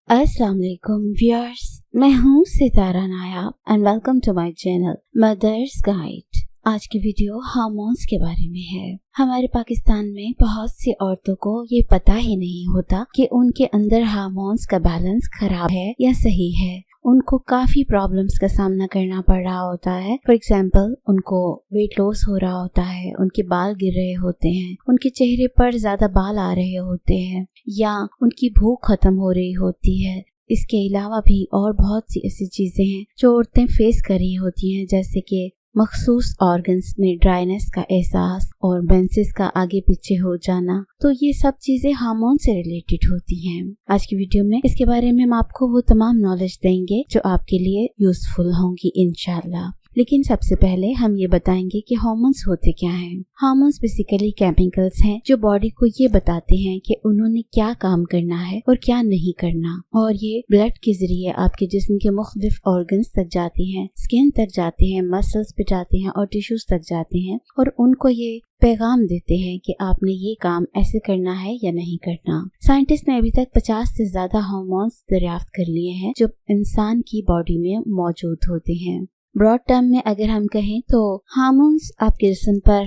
अस्सलाम वालेकुम व्यूअर्स, मैं हूँ Sitara Nayab and welcome to my channel mothers guide. आज की वीडियो हार्मोन्स के बारे में है। हमारे पाकिस्तान में बहुत सी औरतों को ये पता ही नहीं होता कि उनके अंदर हार्मोन्स का बैलेंस खराब है या सही है। उनको काफी प्रॉब्लम्स का सामना करना पड़ रहा होता है। फॉर एग्जाम्पल, उनको वेट लॉस हो रहा होता है, उनके बाल गिर रहे होते हैं, उनके चेहरे पर ज्यादा बाल आ रहे होते हैं, या उनकी भूख खत्म हो रही होती है। इसके अलावा भी और बहुत सी ऐसी चीजें हैं जो औरतें फेस कर रही होती हैं, जैसे कि मखसूस ऑर्गन्स में ड्राइनेस का एहसास और मेंसेस का आगे पीछे हो जाना। तो ये सब चीजें हार्मोन से रिलेटेड होती हैं। आज की वीडियो में इसके बारे में हम आपको वो तमाम नॉलेज देंगे जो आपके लिए यूजफुल होंगी इंशाल्लाह। लेकिन सबसे पहले हम ये बताएंगे कि हार्मोन्स होते क्या हैं। हार्मोन्स बेसिकली केमिकल्स हैं जो बॉडी को ये बताते हैं कि उन्होंने क्या काम करना है और क्या नहीं करना, और ये ब्लड के जरिए आपके जिस्म के मुख्तलिफ ऑर्गन्स तक जाते हैं, स्किन तक जाते हैं, मसल्स पे जाते हैं और टिश्यूज तक जाते हैं, और उनको ये पैगाम देते हैं कि आपने ये काम ऐसे करना है या नहीं करना। साइंटिस्ट ने अभी तक 50 से ज्यादा हार्मोन्स दरियाफ्त कर लिए हैं जो इंसान की बॉडी में मौजूद होते हैं। ब्रॉड टर्म में अगर हम कहें तो हार्मोन्स आपके जिस्म पर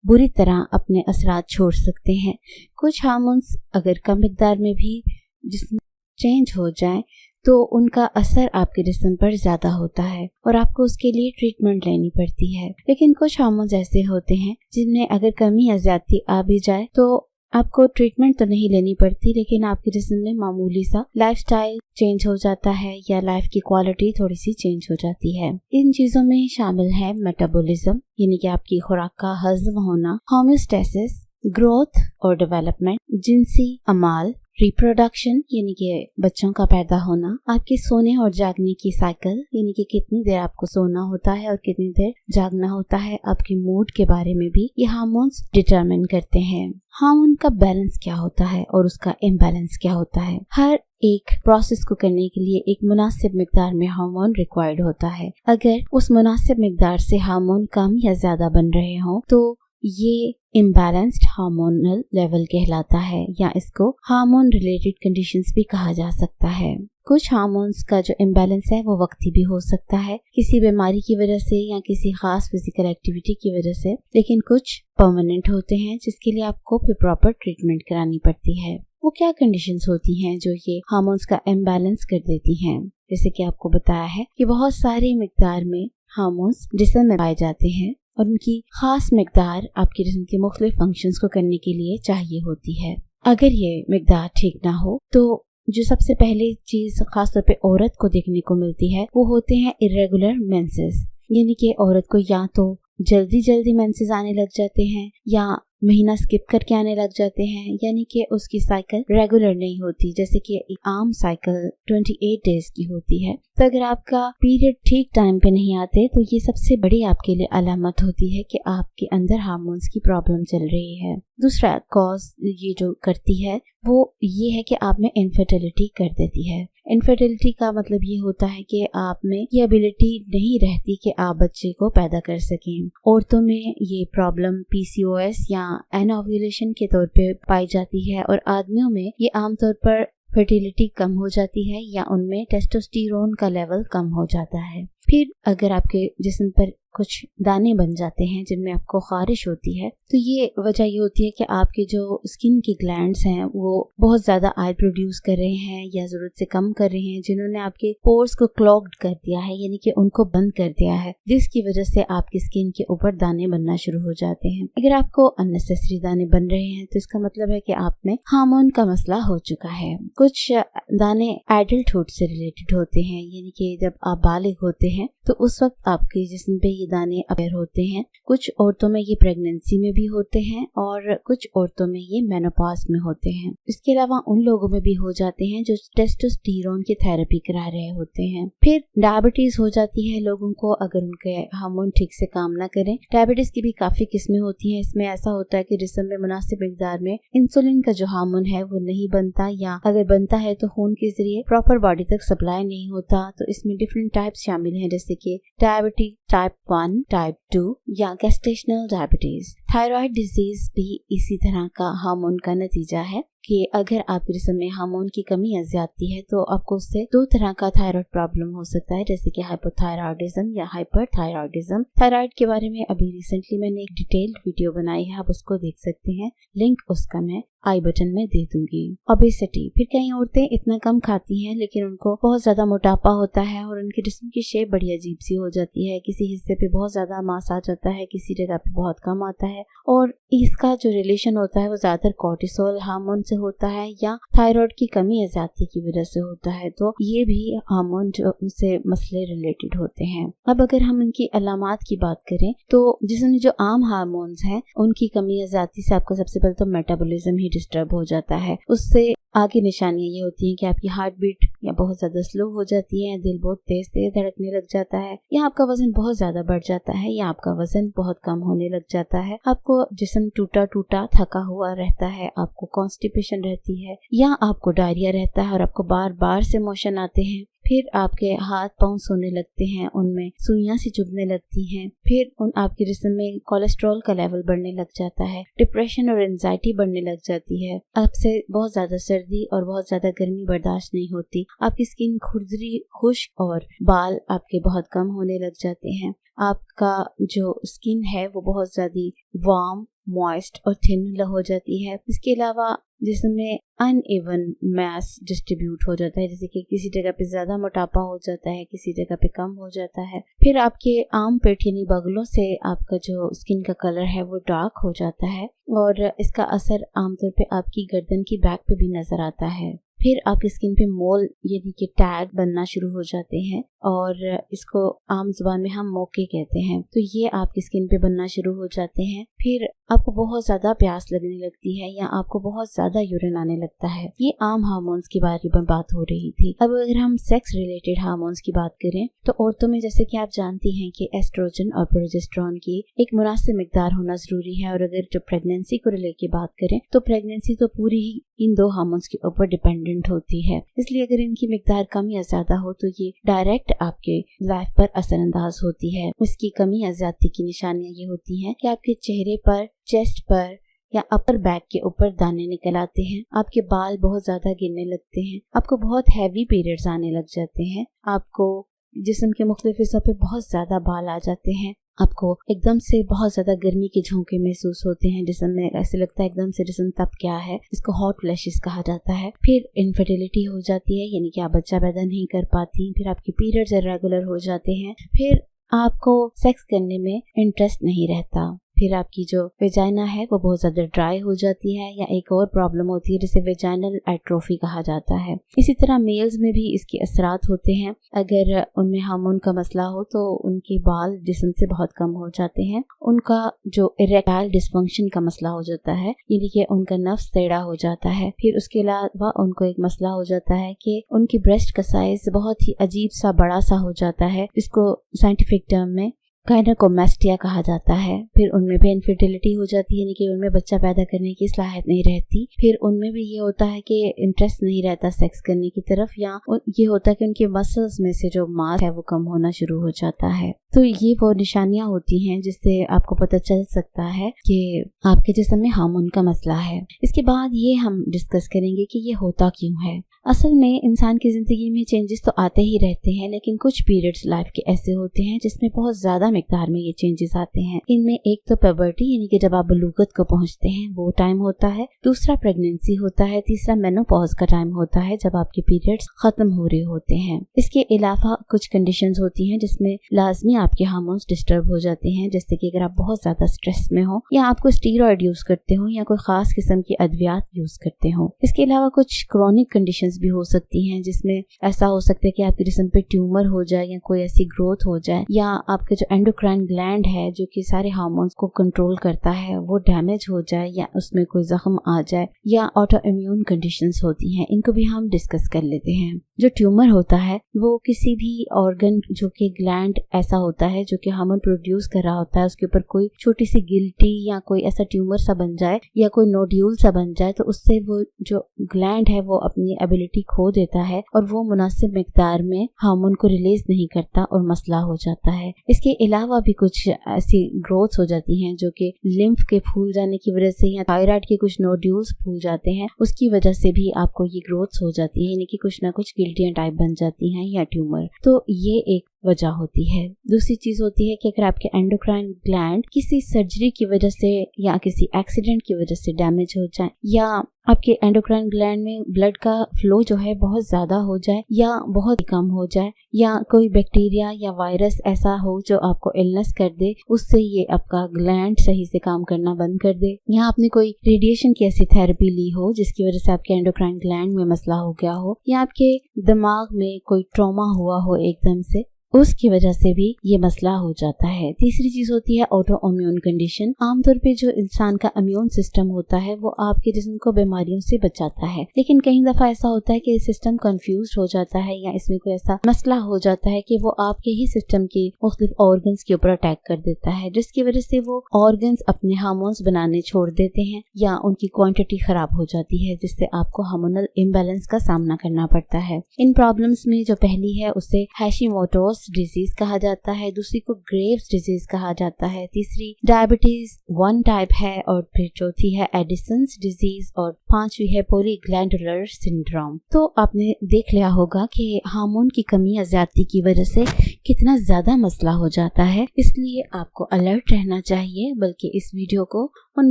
बुरी तरह अपने असरात छोड़ सकते हैं। कुछ हार्मोन्स अगर कम मिकदार में भी जिस्म चेंज हो जाए तो उनका असर आपके जिस्म पर ज्यादा होता है और आपको उसके लिए ट्रीटमेंट लेनी पड़ती है। लेकिन कुछ हार्मोन्स ऐसे होते हैं जिनमें अगर कमी या ज्यादती आ भी जाए तो आपको ट्रीटमेंट तो नहीं लेनी पड़ती, लेकिन आपके जिस्म में मामूली सा लाइफस्टाइल चेंज हो जाता है या लाइफ की क्वालिटी थोड़ी सी चेंज हो जाती है। इन चीजों में शामिल है मेटाबॉलिज्म, यानी कि आपकी खुराक का हजम होना, होम्योस्टेसिस, ग्रोथ और डेवलपमेंट, जिनसी अमाल, रिप्रोडक्शन यानी कि बच्चों का पैदा होना, आपके सोने और जागने की साइकिल यानी कि कितनी देर आपको सोना होता है और कितनी देर जागना होता है, आपके मूड के बारे में भी ये हार्मोन्स डिटरमिन करते हैं। हार्मोन का बैलेंस क्या होता है और उसका इम्बैलेंस क्या होता है। हर एक प्रोसेस को करने के लिए एक मुनासिब मिकदार में हार्मोन रिक्वायर्ड होता है। अगर उस मुनासिब मिकदार से हार्मोन कम या ज्यादा बन रहे हो तो ये इम्बैलेंस्ड हार्मोनल लेवल कहलाता है, या इसको हार्मोन रिलेटेड कंडीशंस भी कहा जा सकता है। कुछ हार्मोन्स का जो इम्बैलेंस है वो वक्ती भी हो सकता है, किसी बीमारी की वजह से या किसी खास फिजिकल एक्टिविटी की वजह से, लेकिन कुछ परमानेंट होते हैं जिसके लिए आपको फिर प्रॉपर ट्रीटमेंट करानी पड़ती है। वो क्या कंडीशंस होती हैं जो ये हार्मोन्स का इम्बैलेंस कर देती हैं? जैसे कि आपको बताया है कि बहुत सारे मिकदार में हार्मोन्स जिस्म में पाए जाते हैं और उनकी खास मिकदार आपके जिस्म के मुख्तलिफ फंक्शंस को करने के लिए चाहिए होती है। अगर ये मिकदार ठीक ना हो तो जो सबसे पहले चीज खासतौर पे औरत को देखने को मिलती है वो होते हैं इर्रेगुलर मेंसेस, यानी कि औरत को या तो जल्दी मेंसेस आने लग जाते हैं या महीना स्किप करके आने लग जाते हैं, यानी कि उसकी साइकिल रेगुलर नहीं होती, जैसे कि आम साइकिल 28 डेज की होती है। तो अगर आपका पीरियड ठीक टाइम पे नहीं आते तो ये सबसे बड़ी आपके लिए अलामत होती है कि आपके अंदर हार्मोन्स की प्रॉब्लम चल रही है। दूसरा कॉज ये जो करती है वो ये है कि आप में इनफर्टिलिटी कर देती है। इनफर्टिलिटी का मतलब ये होता है कि आप में ये एबिलिटी नहीं रहती कि आप बच्चे को पैदा कर सकें। औरतों में ये प्रॉब्लम PCOS या एनओव्यूलेशन के तौर पे पाई जाती है, और आदमियों में ये आमतौर पर फर्टिलिटी कम हो जाती है या उनमें टेस्टोस्टेरोन का लेवल कम हो जाता है। फिर अगर आपके जिस्म पर कुछ दाने बन जाते हैं जिनमें आपको खारिश होती है तो ये वजह ये होती है कि आपके जो स्किन की ग्लैंड्स हैं वो बहुत ज्यादा ऑयल प्रोड्यूस कर रहे हैं या जरूरत से कम कर रहे हैं, जिन्होंने आपके पोर्स को क्लॉग्ड कर दिया है, यानी कि उनको बंद कर दिया है, जिसकी वजह से आपकी स्किन के ऊपर दाने बनना शुरू हो जाते हैं। अगर आपको अननेसेसरी दाने बन रहे हैं तो इसका मतलब है कि आप में हार्मोन का मसला हो चुका है। कुछ दाने एडल्टहुड से रिलेटेड होते हैं, यानी कि जब आप बालिग होते हैं तो उस वक्त आपके जिस्म पे दाने अपेयर होते हैं। कुछ औरतों में ये प्रेगनेंसी में भी होते हैं और कुछ औरतों में ये मेनोपॉज में होते हैं। इसके अलावा उन लोगों में भी हो जाते हैं जो टेस्टोस्टेरोन की थेरेपी करा रहे होते हैं। फिर डायबिटीज हो जाती है लोगों को अगर उनके हार्मोन ठीक से काम ना करें। डायबिटीज की भी काफी किस्में होती हैं। इसमें ऐसा होता है कि जिस्म में मुनासिब मिकदार में इंसुलिन का जो हार्मोन है वो नहीं बनता, या अगर बनता है तो खून के जरिए प्रॉपर बॉडी तक सप्लाई नहीं होता। तो इसमें डिफरेंट टाइप्स शामिल हैं, जैसे कि डायबिटीज टाइप 1, टाइप 2 या गेस्टेशनल डायबिटीज। थायराइड डिजीज भी इसी तरह का हार्मोन का नतीजा है कि अगर आपके जिस्म में हार्मोन की कमी या ज्यादती है तो आपको उससे दो तरह का थायराइड प्रॉब्लम हो सकता है, जैसे कि हाइपोथायराइडिज्म या हाइपरथायराइडिज्म। थायराइड के बारे में अभी रिसेंटली मैंने एक डिटेल्ड वीडियो बनाई है, आप उसको देख सकते हैं, लिंक उसका मैं आई बटन में दे दूंगी। ओबेसिटी, फिर कई औरतें इतना कम खाती हैं लेकिन उनको बहुत ज्यादा मोटापा होता है और उनके जिस्म की शेप बड़ी अजीब सी हो जाती है, किसी हिस्से पे बहुत ज्यादा मांस आ जाता है, किसी जगह पे बहुत कम आता है, और इसका जो रिलेशन होता है वो ज्यादातर कोर्टिसोल हार्मोन से होता है या थायराइड की कमी या ज्यादती की वजह से होता है। तो ये भी हार्मोन जो उनसे मसले रिलेटेड होते हैं। अब अगर हम इनकी अलामात की बात करें तो जिसमें जो आम हार्मोन्स हैं उनकी कमी या ज्यादती से आपको सबसे पहले तो मेटाबॉलिज्म ही डिस्टर्ब हो जाता है। उससे आगे निशानियां ये होती हैं कि आपकी हार्ट बीट या बहुत ज्यादा स्लो हो जाती है, दिल बहुत तेज तेज धड़कने लग जाता है, या आपका वजन बहुत ज्यादा बढ़ जाता है, या आपका वजन बहुत कम होने लग जाता है, आपको जिस्म टूटा टूटा थका हुआ रहता है, आपको कॉन्स्टिपेशन रहती है, या आपको डायरिया रहता है और आपको बार बार से मोशन आते हैं। फिर आपके हाथ पांव सोने लगते हैं, उनमें सुइयां सी चुभने लगती हैं। फिर आपके जिस्म में कोलेस्ट्रॉल का लेवल बढ़ने लग जाता है, डिप्रेशन और एंजाइटी बढ़ने लग जाती है, आपसे बहुत ज्यादा सर्दी और बहुत ज्यादा गर्मी बर्दाश्त नहीं होती, आपकी स्किन खुरदरी, खुश्क और बाल आपके बहुत कम होने लग जाते हैं, आपका जो स्किन है वो बहुत ज्यादा वार्म, मॉइस्ट और थिन हो जाती है। इसके अलावा जिसमें अनइवन मास डिस्ट्रीब्यूट हो जाता है, जैसे कि किसी जगह पे ज्यादा मोटापा हो जाता है, किसी जगह पे कम हो जाता है। फिर आपके आर्म पेट यानी बगलों से आपका जो स्किन का कलर है वो डार्क हो जाता है और इसका असर आमतौर पे आपकी गर्दन की बैक पे भी नजर आता है। फिर आपकी स्किन पे मोल यानी कि टैग बनना शुरू हो जाते हैं और इसको आम जुबान में हम मोके कहते हैं। तो ये आपकी स्किन पे बनना शुरू हो जाते हैं। फिर आपको बहुत ज्यादा प्यास लगने लगती है या आपको बहुत ज्यादा यूरिन आने लगता है। ये आम हार्मोन्स की बारे में बात हो रही थी। अब अगर हम सेक्स रिलेटेड हार्मोन्स की बात करें तो औरतों में जैसे कि आप जानती हैं कि एस्ट्रोजन और प्रोजेस्टेरोन की एक मुनासिब मिकदार होना जरूरी है, और अगर जो प्रेगनेंसी को लेकर बात करें तो प्रेगनेंसी तो पूरी ही इन दो हार्मोन्स के ऊपर डिपेंडेंट होती है। इसलिए अगर इनकी मिकदार कम या ज्यादा हो तो ये डायरेक्ट आपके लाइफ पर असरअंदाज होती है। इसकी कमी या ज्यादती की निशानियां ये होती हैं कि आपके चेहरे पर, चेस्ट पर या अपर बैक के ऊपर दाने निकल आते हैं, आपके बाल बहुत ज्यादा गिरने लगते हैं, आपको बहुत हैवी पीरियड्स आने लग जाते हैं, आपको जिस्म के मुख्तलिफ हिस्सों पे बहुत ज्यादा बाल आ जाते हैं, आपको एकदम से बहुत ज्यादा गर्मी के झोंके महसूस होते हैं जिस्म में, ऐसे लगता है एकदम से जिस्म तप गया है, इसको हॉट फ्लैशेस कहा जाता है। फिर इनफर्टिलिटी हो जाती है यानी कि आप बच्चा पैदा नहीं कर पाती। फिर आपके पीरियड्स इरेगुलर हो जाते हैं। फिर आपको सेक्स करने में इंटरेस्ट नहीं रहता। फिर आपकी जो वेजाइना है वो बहुत ज्यादा ड्राई हो जाती है, या एक और प्रॉब्लम होती है जिसे वेजाइनल एट्रोफी कहा जाता है। इसी तरह मेल्स में भी इसके असरात होते हैं। अगर उनमें हार्मोन का मसला हो तो उनके बाल जिस्म से बहुत कम हो जाते हैं, उनका जो इरेक्टाइल डिस्फंक्शन का मसला हो जाता है यानी कि उनका नफ्स टेढ़ा हो जाता है। फिर उसके अलावा उनको एक मसला हो जाता है कि उनकी ब्रेस्ट का साइज बहुत ही अजीब सा बड़ा सा हो जाता है, जिसको साइंटिफिक टर्म में गायनेकोमेस्टिया कहा जाता है। फिर उनमें भी इनफर्टिलिटी हो जाती है यानी कि उनमें बच्चा पैदा करने की सलाहियत नहीं रहती। फिर उनमें भी ये होता है कि इंटरेस्ट नहीं रहता सेक्स करने की तरफ, या ये होता है कि उनके मसल्स में से जो मांस है वो कम होना शुरू हो जाता है। तो ये वो निशानियां होती हैं जिससे आपको पता चल सकता है कि आपके जिस्म में हार्मोन का मसला है। इसके बाद ये हम डिस्कस करेंगे कि ये होता क्यों है। असल में इंसान की जिंदगी में चेंजेस तो आते ही रहते हैं, लेकिन कुछ पीरियड्स लाइफ के ऐसे होते हैं जिसमें बहुत ज्यादा मिकदार में ये चेंजेस आते हैं। इनमें एक तो प्यूबर्टी यानी कि जब आप बलूगत को पहुंचते हैं वो टाइम होता है, दूसरा प्रेगनेंसी होता है, तीसरा मेनोपॉज का टाइम होता है जब आपके पीरियड्स खत्म हो रहे होते हैं। इसके अलावा कुछ कंडीशंस होती हैं जिसमें लाजमी आपके हार्मोन्स डिस्टर्ब हो जाते हैं, जैसे कि अगर आप बहुत ज्यादा स्ट्रेस में हो, या आपको स्टीरॉयड यूज करते हो, या कोई खास किस्म की अद्वियात यूज करते हो। इसके अलावा कुछ क्रॉनिक कंडीशंस भी हो सकती हैं जिसमें ऐसा हो सकता है कि आपके जिस्म पे ट्यूमर हो जाए या कोई ऐसी ग्रोथ हो जाए, या आपके जो एंडोक्राइन ग्लैंड है जो कि सारे हार्मोन्स को कंट्रोल करता है वो डैमेज हो जाए, या उसमें कोई जख्म आ जाए, या ऑटो इम्यून कंडीशंस होती हैं। इनको भी हम डिस्कस कर लेते हैं। जो ट्यूमर होता है वो किसी भी ऑर्गन जो कि ग्लैंड ऐसा होता है जो कि हार्मोन प्रोड्यूस कर रहा होता है, उसके ऊपर कोई छोटी सी गिल्टी या कोई ऐसा ट्यूमर सा बन जाए या कोई नोड्यूल सा बन जाए तो उससे वो जो ग्लैंड है वो अपनी एबिलिटी खो देता है और वो मुनासिब मिकदार में हार्मोन को रिलीज नहीं करता और मसला हो जाता है। इसके अलावा भी कुछ ऐसी ग्रोथ्स हो जाती हैं जो कि लिम्फ के फूल जाने की वजह से या थायराइड के कुछ नोड्यूल्स फूल जाते हैं, उसकी वजह से भी आपको ये ग्रोथ्स हो जाती है, यानी कि कुछ ना कुछ गिल्टियां टाइप बन जाती हैं या ट्यूमर। तो ये एक वजह होती है। दूसरी चीज होती है कि अगर आपके एंडोक्राइन ग्लैंड किसी सर्जरी की वजह से या किसी एक्सीडेंट की वजह से डैमेज हो जाए या आपके एंडोक्राइन ग्लैंड में ब्लड का फ्लो जो है बहुत ज्यादा हो जाए या बहुत कम हो जाए या कोई बैक्टीरिया या वायरस ऐसा हो जो आपको इलनेस कर दे, उससे ये आपका ग्लैंड सही से काम करना बंद कर दे, या आपने कोई रेडिएशन की ऐसी थेरेपी ली हो जिसकी वजह से आपके एंडोक्राइन ग्लैंड में मसला हो गया हो, या आपके दिमाग में कोई ट्रॉमा हुआ हो एकदम से, उसकी वजह से भी ये मसला हो जाता है। तीसरी चीज होती है ऑटो इम्यून कंडीशन। आमतौर पे जो इंसान का इम्यून सिस्टम होता है वो आपके जिस्म को बीमारियों से बचाता है, लेकिन कई दफा ऐसा होता है कि सिस्टम कंफ्यूज हो जाता है या इसमें कोई ऐसा मसला हो जाता है कि वो आपके ही सिस्टम के मुख्तलिफ ऑर्गन्स के ऊपर अटैक कर देता है, जिसकी वजह से वो ऑर्गन्स अपने हार्मोन्स बनाने छोड़ देते हैं या उनकी क्वांटिटी खराब हो जाती है, जिससे आपको हार्मोनल इम्बैलेंस का सामना करना पड़ता है। इन प्रॉब्लम्स में जो पहली है उसे हैशिमोटोस डिजीज कहा जाता है, दूसरी को ग्रेव्स डिजीज कहा जाता है, तीसरी डायबिटीज 1 टाइप है और फिर चौथी है एडिसन्स डिजीज और पांचवी है पॉलीग्लैंडुलर सिंड्रोम। तो आपने देख लिया होगा कि हार्मोन की कमी या ज्यादती की वजह से कितना ज्यादा मसला हो जाता है, इसलिए आपको अलर्ट रहना चाहिए। बल्कि इस वीडियो को उन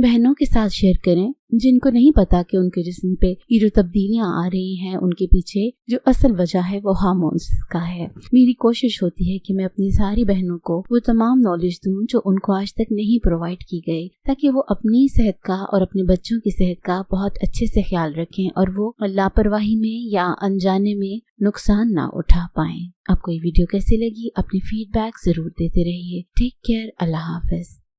बहनों के साथ शेयर करें जिनको नहीं पता कि उनके जिस्म पे ये जो तब्दीलियां आ रही हैं उनके पीछे जो असल वजह है वो हार्मोन्स का है। मेरी कोशिश होती है कि मैं अपनी सारी बहनों को वो तमाम नॉलेज दूं जो उनको आज तक नहीं प्रोवाइड की गई, ताकि वो अपनी सेहत का और अपने बच्चों की सेहत का बहुत अच्छे से ख्याल रखें और वो लापरवाही में या अनजाने में नुकसान ना उठा पाएं। आपको ये वीडियो कैसी लगी? अपनी फीडबैक जरूर देते रहिए। Take care. अल्लाह हाफिज।